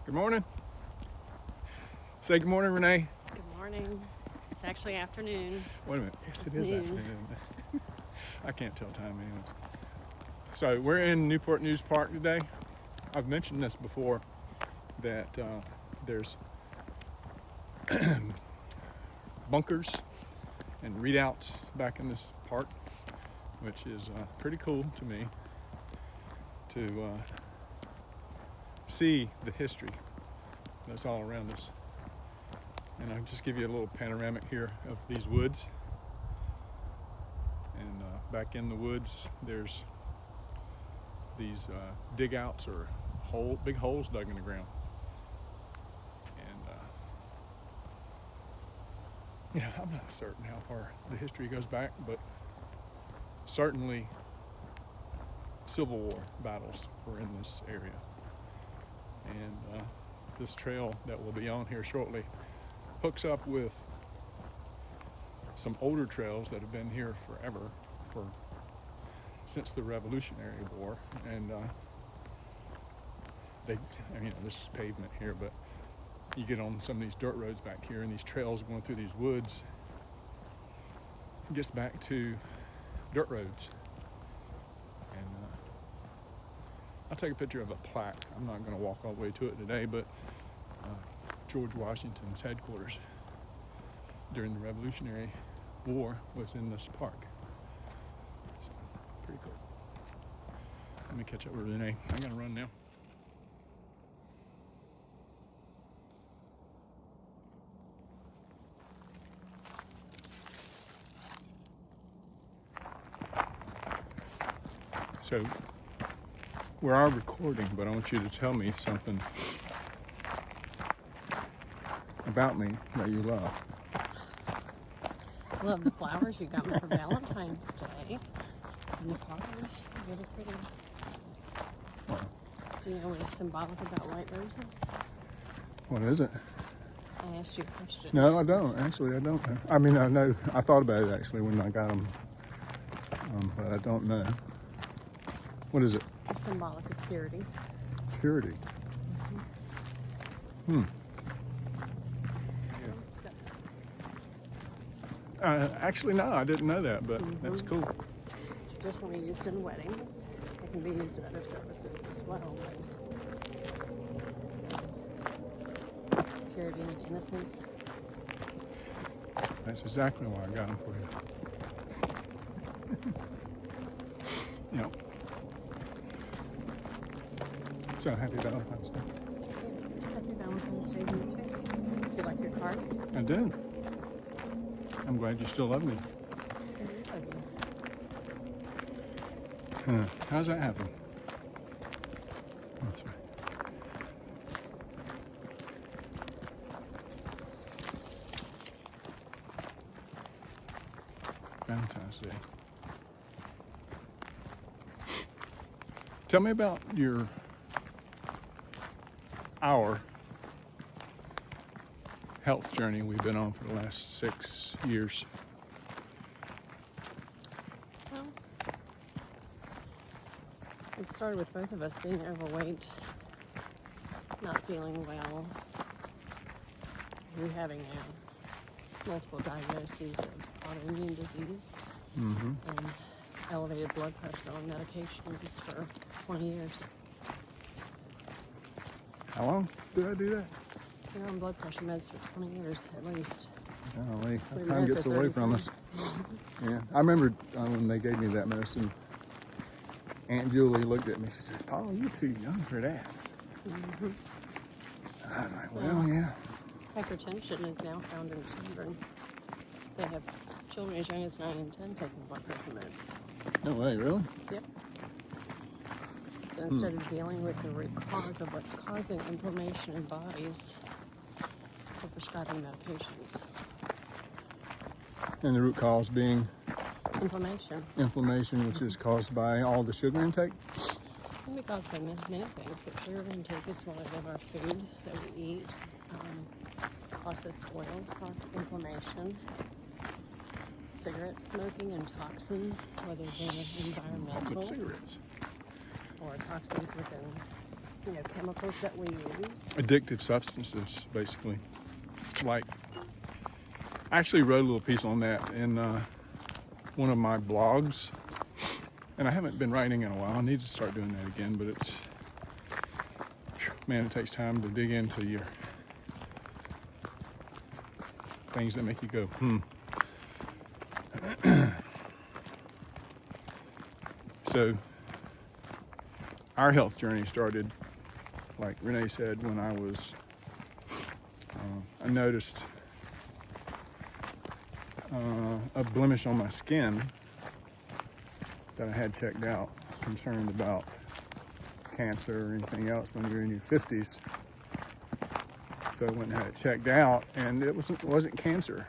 Good morning. Say good morning, Renee. Good morning. It's actually afternoon. Wait a minute. Yes, It's it is noon. afternoon. I can't tell time anyways. So we're in Newport News Park today. I've mentioned this before that there's bunkers and readouts back in this park, which is pretty cool to me to see the history that's all around us. And I'll just give you a little panoramic here of these woods. And back in the woods, there's these dig outs or big holes dug in the ground. And I'm not certain how far the history goes back, but certainly Civil War battles were in this area. And this trail that we'll be on here shortly hooks up with some older trails that have been here forever, since the Revolutionary War. And this is pavement here, but you get on some of these dirt roads back here, and these trails going through these woods. It gets back to dirt roads. And I'll take a picture of a plaque. I'm not going to walk all the way to it today, but George Washington's headquarters during the Revolutionary War was in this park. So, pretty cool. Let me catch up with Renee. I gotta run now. So, we are recording, but I want you to tell me something about me that you love. Love the flowers you got me for Valentine's Day. And the card, really pretty. Wow. Do you know what is symbolic about white roses? What is it? I asked you a question. No, I don't. Actually, I don't know. I mean, I know. I thought about it actually when I got them, but I don't know. What is it? They're symbolic of purity. Purity. So, Actually, no, I didn't know that, but that's cool. traditionally used in weddings. It can be used in other services as well. But purity and innocence. That's exactly why I got them for you. Yep. So happy Valentine's Day. Happy Valentine's Day to you too. Do you like your card? I do. I'm glad you still love me. I do love you. How's that happen? That's right. Valentine's Day. Tell me about our health journey we've been on for the last 6 years. Well, it started with both of us being overweight, not feeling well, you having multiple diagnoses of autoimmune disease, and elevated blood pressure on medications for 20 years. How long did I do that? You're on blood pressure meds for 20 years at least. Golly, We've time been gets for away from 33. us. Yeah, I remember when they gave me that medicine, Aunt Julie looked at me. She says, "Paul, you're too young for that." I'm like, well, yeah. Hypertension is now found in children. They have children as young as 9 and 10 taking blood pressure meds. No way, really? Yep. So instead of dealing with the root cause of what's causing inflammation in bodies, we're prescribing medications. And the root cause being Inflammation which is caused by all the sugar intake. It can be caused by many things, but sugar intake is one of them. Our food that we eat, processed oils cause inflammation. Cigarette smoking and toxins, whether they're environmental Cigarettes. or toxins within chemicals that we use. Addictive substances, basically. Like, I actually wrote a little piece on that in one of my blogs, and I haven't been writing in a while. I need to start doing that again, but it's, man, it takes time to dig into your things that make you go, So, our health journey started, like Renee said, when I was, I noticed a blemish on my skin that I had checked out, concerned about cancer or anything else when you're in your 50s. So I went and had it checked out, and it wasn't cancer.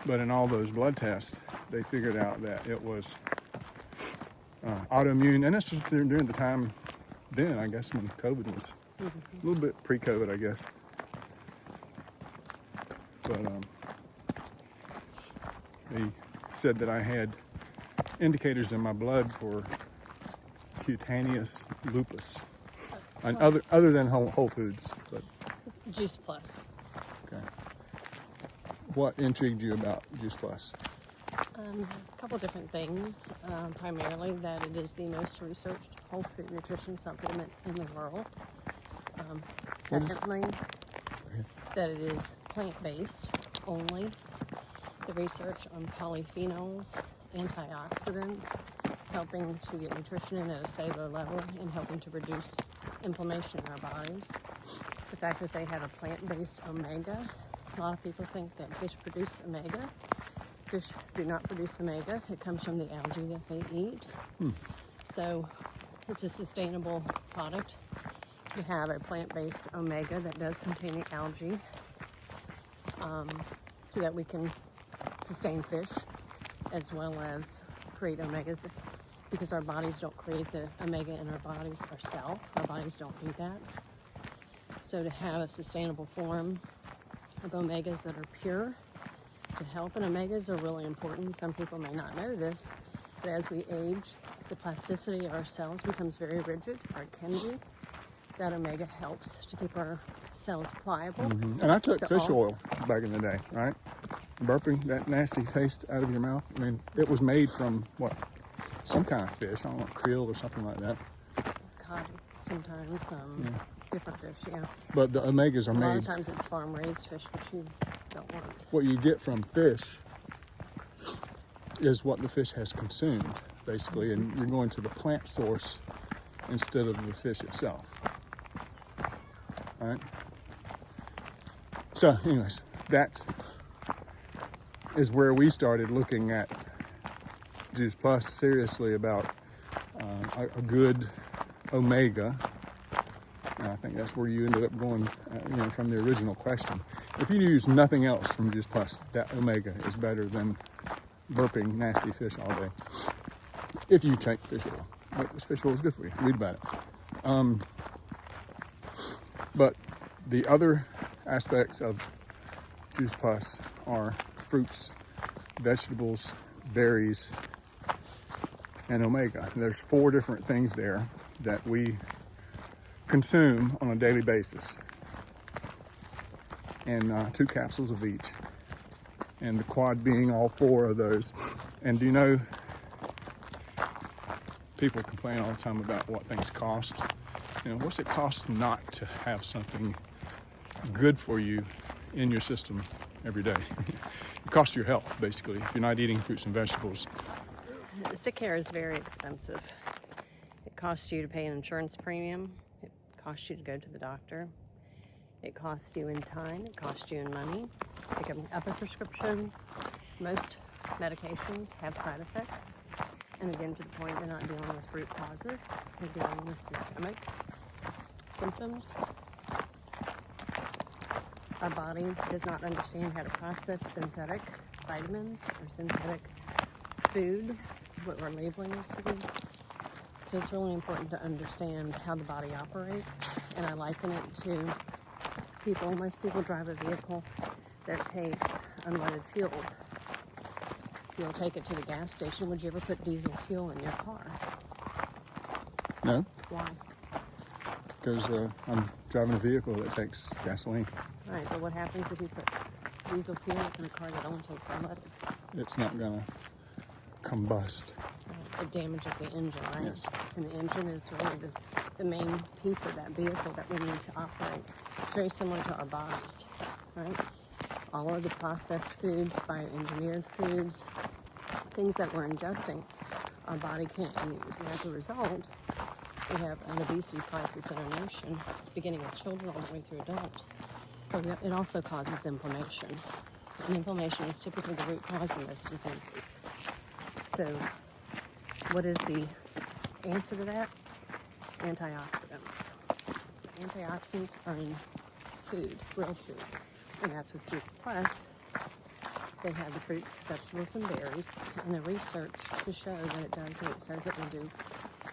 But in all those blood tests, they figured out that it was autoimmune, and this was during the time then, I guess, when COVID was a little bit pre-COVID, I guess. But they said that I had indicators in my blood for cutaneous lupus, and other than Whole Foods. But Juice Plus. okay, what intrigued you about Juice Plus? A couple different things. Primarily that it is the most researched whole food nutrition supplement in the world. Secondly, that it is plant-based only. The research on polyphenols, antioxidants, helping to get nutrition in at a cellular level and helping to reduce inflammation in our bodies. The fact that they have a plant-based omega. A lot of people think that fish produce omega. Fish do not produce omega. It comes from the algae that they eat. So it's a sustainable product to have a plant-based omega that does contain the algae, so that we can sustain fish as well as create omegas, because our bodies don't create the omega in our bodies ourselves. Our bodies don't do that. So to have a sustainable form of omegas that are pure to help, and omegas are really important. Some people may not know this, but as we age, the plasticity of our cells becomes very rigid, or it can be. That omega helps to keep our cells pliable. And I took fish oil back in the day, right? Burping that nasty taste out of your mouth. I mean, it was made from what? Some kind of fish. I don't know, krill or something like that. Cod, sometimes different fish, yeah. But the omegas are A lot made. of times it's farm-raised fish, which you don't want. What you get from fish is what the fish has consumed, basically, and you're going to the plant source instead of the fish itself. All right? So, anyways, that is where we started looking at Juice Plus seriously about a good omega. And I think that's where you ended up going, from the original question. If you use nothing else from Juice Plus, that omega is better than burping nasty fish all day. If you take fish oil. But this fish oil is good for you. Read about it. But the other aspects of Juice Plus are fruits, vegetables, berries, and omega. There's 4 different things there that we consume on a daily basis, and 2 capsules of each, and the quad being all 4 of those. And do you know, people complain all the time about what things cost. What's it cost not to have something good for you in your system every day? It costs your health, basically, if you're not eating fruits and vegetables. Sick care is very expensive. It costs you to pay an insurance premium. It costs you to go to the doctor. It costs you in time. It costs you in money. Picking up a prescription. Most medications have side effects. And again, to the point, they're not dealing with root causes. They're dealing with systemic symptoms. Our body does not understand how to process synthetic vitamins or synthetic food, what we're labeling as food. So it's really important to understand how the body operates. And I liken it to most people drive a vehicle that takes unleaded fuel. You'll take it to the gas station. Would you ever put diesel fuel in your car? No? Why? because I'm driving a vehicle that takes gasoline. Right, but what happens if you put diesel fuel in a car that only takes unleaded? It's not gonna combust. It damages the engine, right? Yes. And the engine is really the main piece of that vehicle that we need to operate. It's very similar to our bodies, right? All of the processed foods, bioengineered foods, things that we're ingesting, our body can't use. And as a result, we have an obesity crisis in our nation, beginning with children all the way through adults. But it also causes inflammation. And inflammation is typically the root cause of most diseases. So, what is the answer to that? Antioxidants. Antioxidants are in food, real food. And that's with Juice Plus. They have the fruits, vegetables, and berries, and the research to show that it does what it says it will do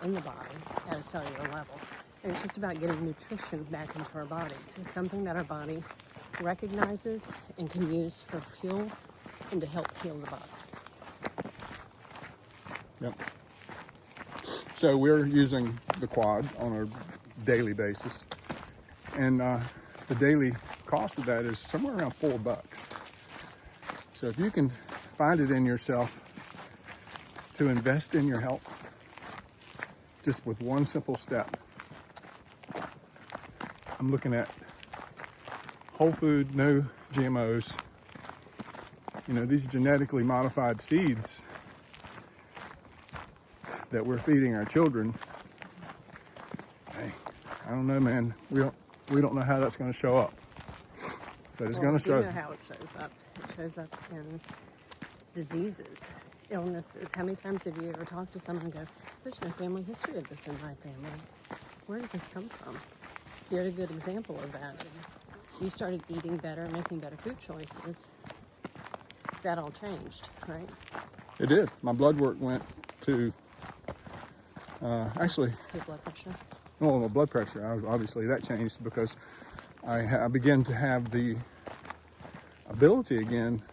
in the body at a cellular level. And it's just about getting nutrition back into our bodies. It's something that our body recognizes and can use for fuel and to help heal the body. Yep. So we're using the quad on a daily basis, and the daily cost of that is somewhere around $4. So if you can find it in yourself to invest in your health, just with one simple step. I'm looking at whole food, no GMOs. You know, these genetically modified seeds that we're feeding our children. Hey, I don't know, man. We don't know how that's going to show up, but it's going to show. We know how it shows up. It shows up in diseases, illnesses. How many times have you ever talked to someone and go, "There's no family history of this in my family. Where does this come from?" You're a good example of that. You started eating better, making better food choices. That all changed, right? It did. My blood work went to actually. Your blood pressure. Well, my blood pressure. Obviously, that changed because I began to have the ability again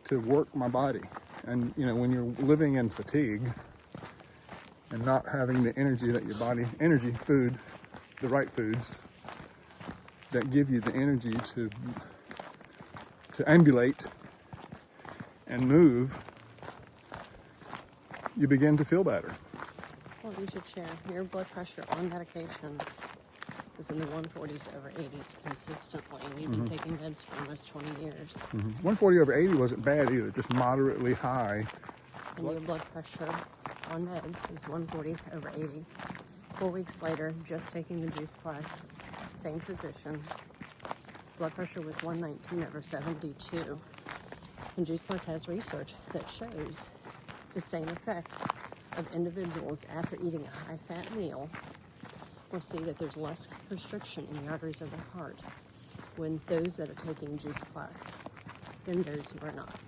to work my body. And you know, when you're living in fatigue and not having the energy that your body, food, the right foods that give you the energy to ambulate and move, you begin to feel better. Well, you should share. Your blood pressure on medication is in the 140s over 80s consistently. You've been taking meds for almost 20 years. 140 over 80 wasn't bad either, just moderately high. And your blood pressure on meds was 140 over 80. 4 weeks later, just taking the Juice Plus, same physician, blood pressure was 119 over 72. And Juice Plus has research that shows the same effect of individuals after eating a high-fat meal. We'll see that there's less constriction in the arteries of the heart when those that are taking Juice Plus than those who are not.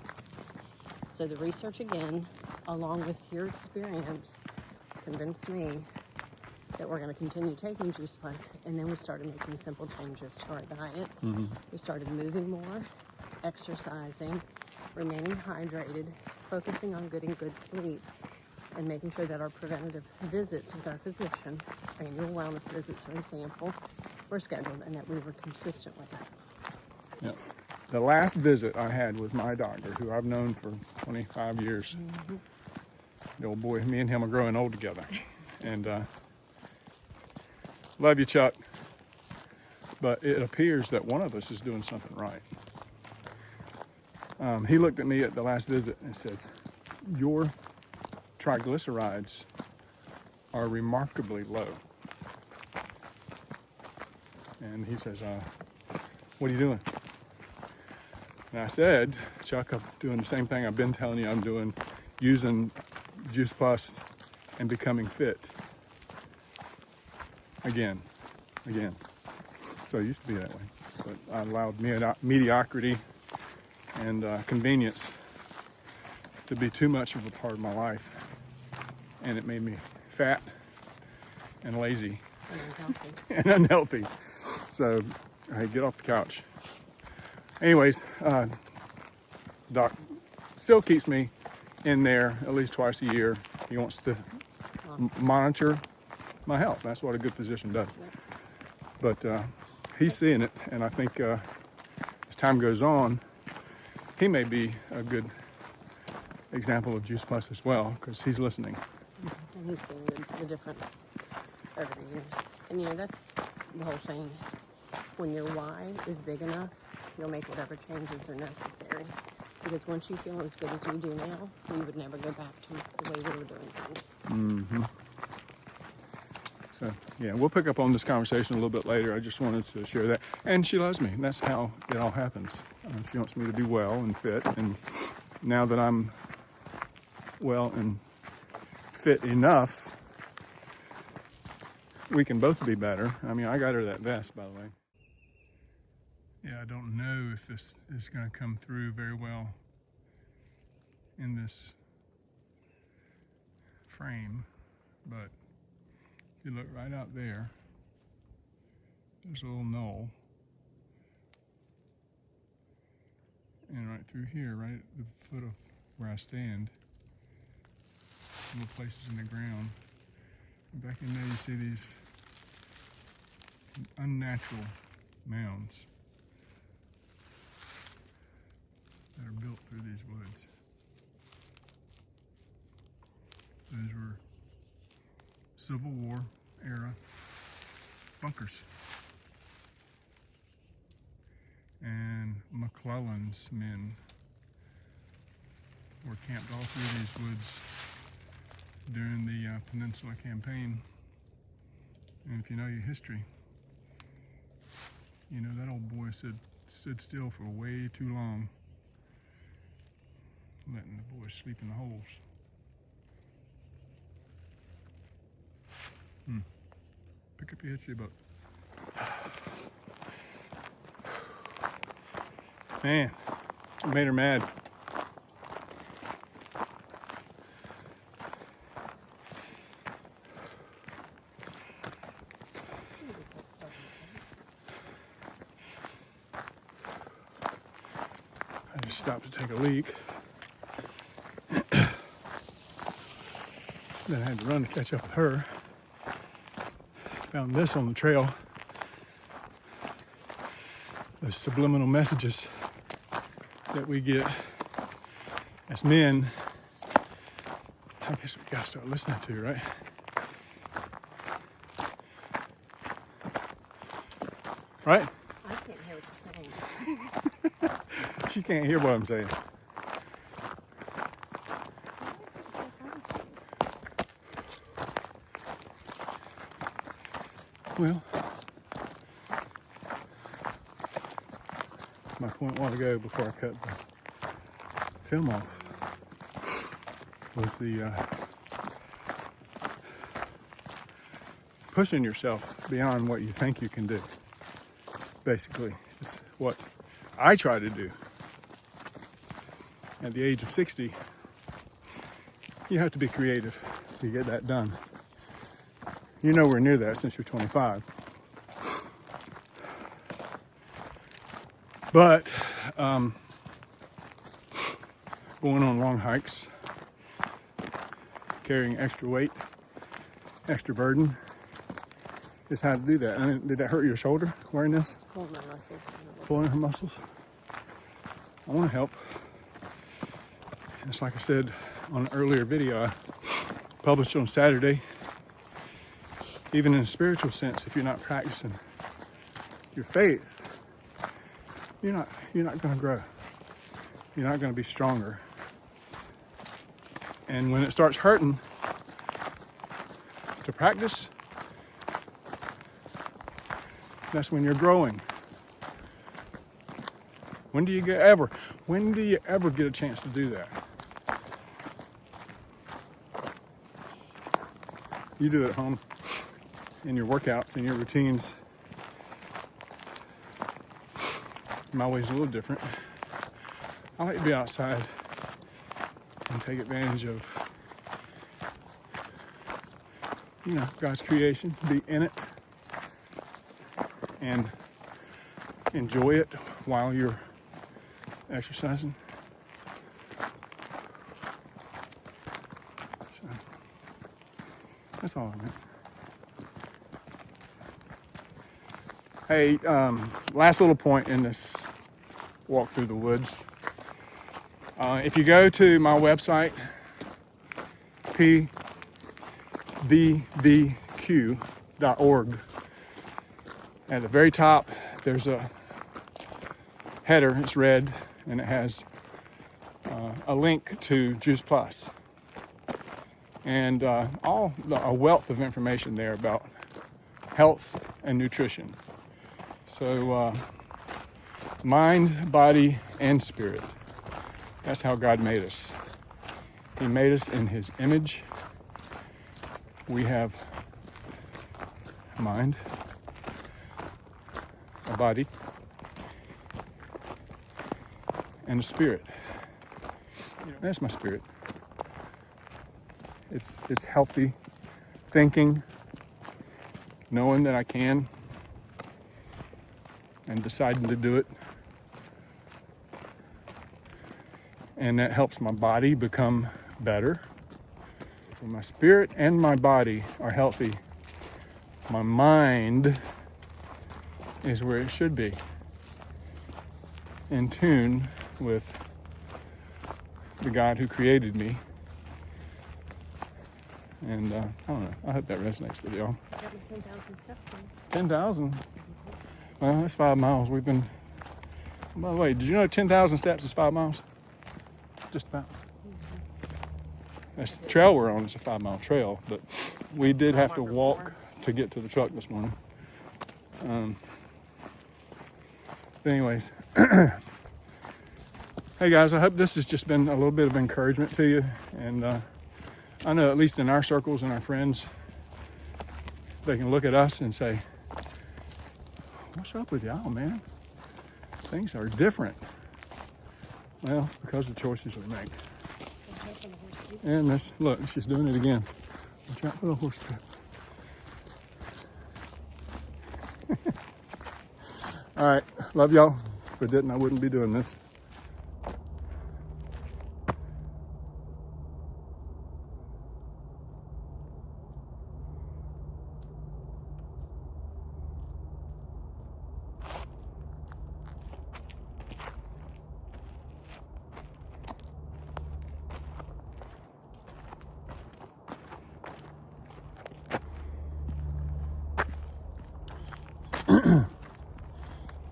So the research again, along with your experience, convinced me that we're going to continue taking Juice Plus, and then we started making simple changes to our diet. We started moving more, exercising, remaining hydrated, focusing on getting good sleep, and making sure that our preventative visits with our physician, annual wellness visits, for example, were scheduled and that we were consistent with that. Yeah. The last visit I had with my doctor, who I've known for 25 years, the old boy, me and him are growing old together. And love you, Chuck. But it appears that one of us is doing something right. He looked at me at the last visit and says, "Your triglycerides are remarkably low." And he says, "What are you doing?" And I said, "Chuck, I'm doing the same thing I've been telling you I'm doing, using Juice Plus and becoming fit." Again. So it used to be that way. But I allowed mediocrity and convenience to be too much of a part of my life. And it made me fat and lazy and unhealthy. So, hey, get off the couch. Anyways, Doc still keeps me in there at least twice a year. He wants to monitor my health. That's what a good physician does. Yep. But he's seeing it, and I think as time goes on, he may be a good example of Juice Plus as well, because he's listening. And he's seeing the difference over the years. And that's the whole thing. When your why is big enough, you'll make whatever changes are necessary. Because once you feel as good as we do now, we would never go back to the way we were doing things. Mm-hmm. So, yeah, we'll pick up on this conversation a little bit later. I just wanted to share that. And she loves me. That's how it all happens. She wants me to do well and fit. And now that I'm well and fit enough, we can both be better. I mean, I got her that vest, by the way. Yeah, I don't know if this is going to come through very well in this frame, but if you look right out there, there's a little knoll. And right through here, right at the foot of where I stand, little places in the ground. And back in there you see these unnatural mounds that are built through these woods. Those were Civil War era bunkers. And McClellan's men were camped all through these woods during the Peninsula campaign. And if you know your history, you know that old boy stood still for way too long, letting the boys sleep in the holes. Pick up your history book. Man, I made her mad. I just stopped to take a leak. Then I had to run to catch up with her. Found this on the trail. Those subliminal messages that we get as men, I guess we gotta start listening to, right? Right? I can't hear what you're saying. She can't hear what I'm saying. Well, my point a while ago before I cut the film off was the pushing yourself beyond what you think you can do. Basically, it's what I try to do. At the age of 60, you have to be creative to get that done. You're nowhere near that since you're 25. But going on long hikes, carrying extra weight, extra burden, is how to do that. And did that hurt your shoulder wearing this? It's pulling my muscles. Pulling her muscles? I want to help. It's like I said on an earlier video I published on Saturday. Even in a spiritual sense, if you're not practicing your faith, you're not going to grow. You're not going to be stronger. And when it starts hurting to practice, that's when you're growing. When do you ever get a chance to do that? You do it at home, in your workouts, in your routines. My way's a little different. I like to be outside and take advantage of, God's creation, be in it, and enjoy it while you're exercising. So, that's all I meant. Hey, last little point in this walk through the woods. If you go to my website, pvvq.org, at the very top, there's a header. It's red, and it has a link to Juice Plus, and a wealth of information there about health and nutrition. So mind, body, and spirit. That's how God made us. He made us in his image. We have a mind, a body, and a spirit. That's my spirit. It's healthy thinking, knowing that I can, and deciding to do it. And that helps my body become better. When my spirit and my body are healthy, my mind is where it should be, in tune with the God who created me. And I don't know, I hope that resonates with y'all. Got me 10,000 steps in. 10,000? Well, that's 5 miles. We've been, by the way, did you know 10,000 steps is 5 miles? Just about. That's the trail we're on. It's a 5-mile trail, but we did have to walk to get to the truck this morning. But anyways, hey guys, I hope this has just been a little bit of encouragement to you. And I know, at least in our circles and our friends, they can look at us and say, "What's up with y'all, man? Things are different." Well, it's because of the choices we make. And this, look, she's doing it again. Watch out for the horse trip. All right, love y'all. If I didn't, I wouldn't be doing this.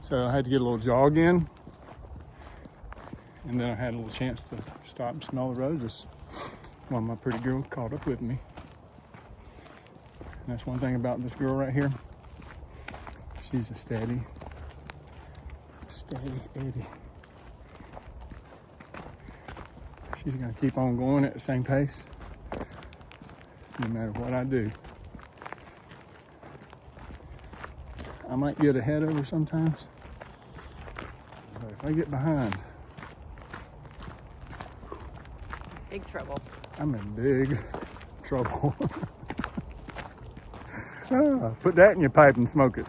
So I had to get a little jog in, and then I had a little chance to stop and smell the roses while my pretty girl caught up with me. And that's one thing about this girl right here. She's a steady Eddie. She's gonna keep on going at the same pace, no matter what I do. I might get ahead of her sometimes, but if I get behind, Big trouble. I'm in big trouble. Put that in your pipe and smoke it.